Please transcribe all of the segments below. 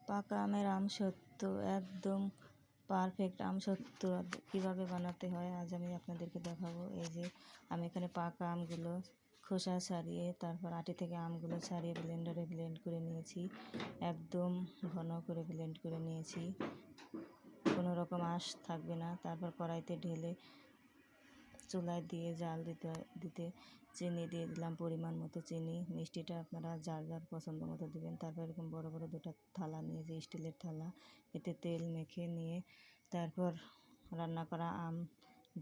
পাকা আমের আমসত্ত্ব একদম পারফেক্ট আমসত্ত্ব কীভাবে বানাতে হয় আজ আমি আপনাদেরকে দেখাবো। এই যে আমি এখানে পাকা আমগুলো খোসা ছাড়িয়ে তারপর আটি থেকে আমগুলো ছাড়িয়ে ব্লেন্ডারে ব্লেন্ড করে নিয়েছি, একদম ঘন করে ব্লেন্ড করে নিয়েছি, কোনো রকম আঁশ থাকবে না। তারপর কড়াইতে ঢেলে চুলায় দিয়ে জাল দিতে চিনি দিয়ে দিলাম, পরিমাণ মতো চিনি। মিষ্টিটা আপনারা যার যার পছন্দ মতো দেবেন। তারপর এরকম বড় বড় দুটো থালা নিয়ে, যে স্টিলের থালা, এতে তেল মেখে নিয়ে তারপর রান্না করা আম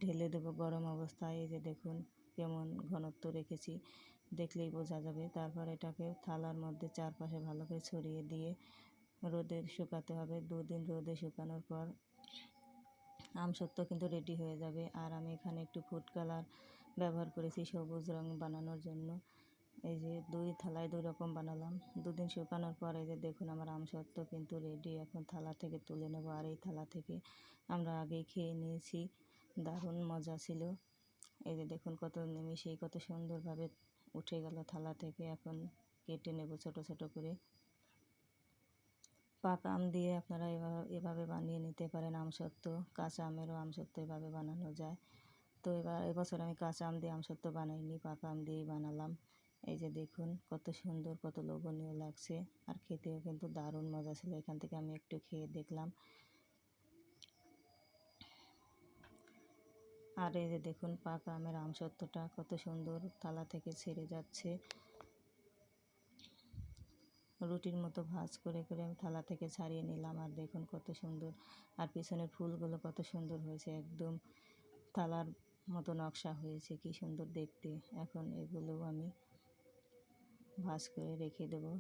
ঢেলে দেবো গরম অবস্থায়। এই যে দেখুন কেমন ঘনত্ব রেখেছি, দেখলেই বোঝা যাবে। তারপর এটাকে থালার মধ্যে চারপাশে ভালো করে ছড়িয়ে দিয়ে রোদে শুকাতে হবে। 2 দিন রোদে শুকানোর পর আমসত্ত্ব কিন্তু রেডি হয়ে যাবে। আর আমি এখানে একটু ফুড কালার ব্যবহার করেছি সবুজ রং বানানোর জন্য। এই যে 2 থালায় 2 রকম বানালাম। 2 দিন শুকানোর পর এই যে দেখুন আমার আমসত্ত্ব কিন্তু রেডি। এখন থালা থেকে তুলে নেব। আর এই থালা থেকে আমরা আগেই খেয়ে নিয়েছি, দারুণ মজা ছিল। এই যে দেখুন কত নিমিষেই কত সুন্দরভাবে উঠে গেল থালা থেকে। এখন কেটে নেব ছোট ছোট করে। পাকা আম দিয়ে আপনারা এভাবে বানিয়ে নিতে পারেন আমসত্ত্ব। কাঁচা আমেরও আমসত্ত্ব এভাবে বানানো যায়। তো এবছর আমি কাঁচা আম দিয়ে আমসত্ত্ব বানাইনি, পাকা আম দিয়েই বানালাম। এই যে দেখুন কত সুন্দর, কত লোভনীয় লাগছে, আর খেতেও কিন্তু দারুণ মজা ছিল। এখান থেকে আমি একটু খেয়ে দেখলাম। আর এই যে দেখুন পাকা আমের আমসত্ত্বটা কত সুন্দর থালা থেকে ছেড়ে যাচ্ছে। রুটির মতো ভাঁজ করে করে আমি থালা থেকে ছাড়িয়ে নিলাম। আর দেখুন কত সুন্দর, আর পিছনের ফুলগুলো কত সুন্দর হয়েছে, একদম থালার মতো নকশা হয়েছে, কি সুন্দর দেখতে। এখন এগুলো আমি ভাঁজ করে রেখে দেবো।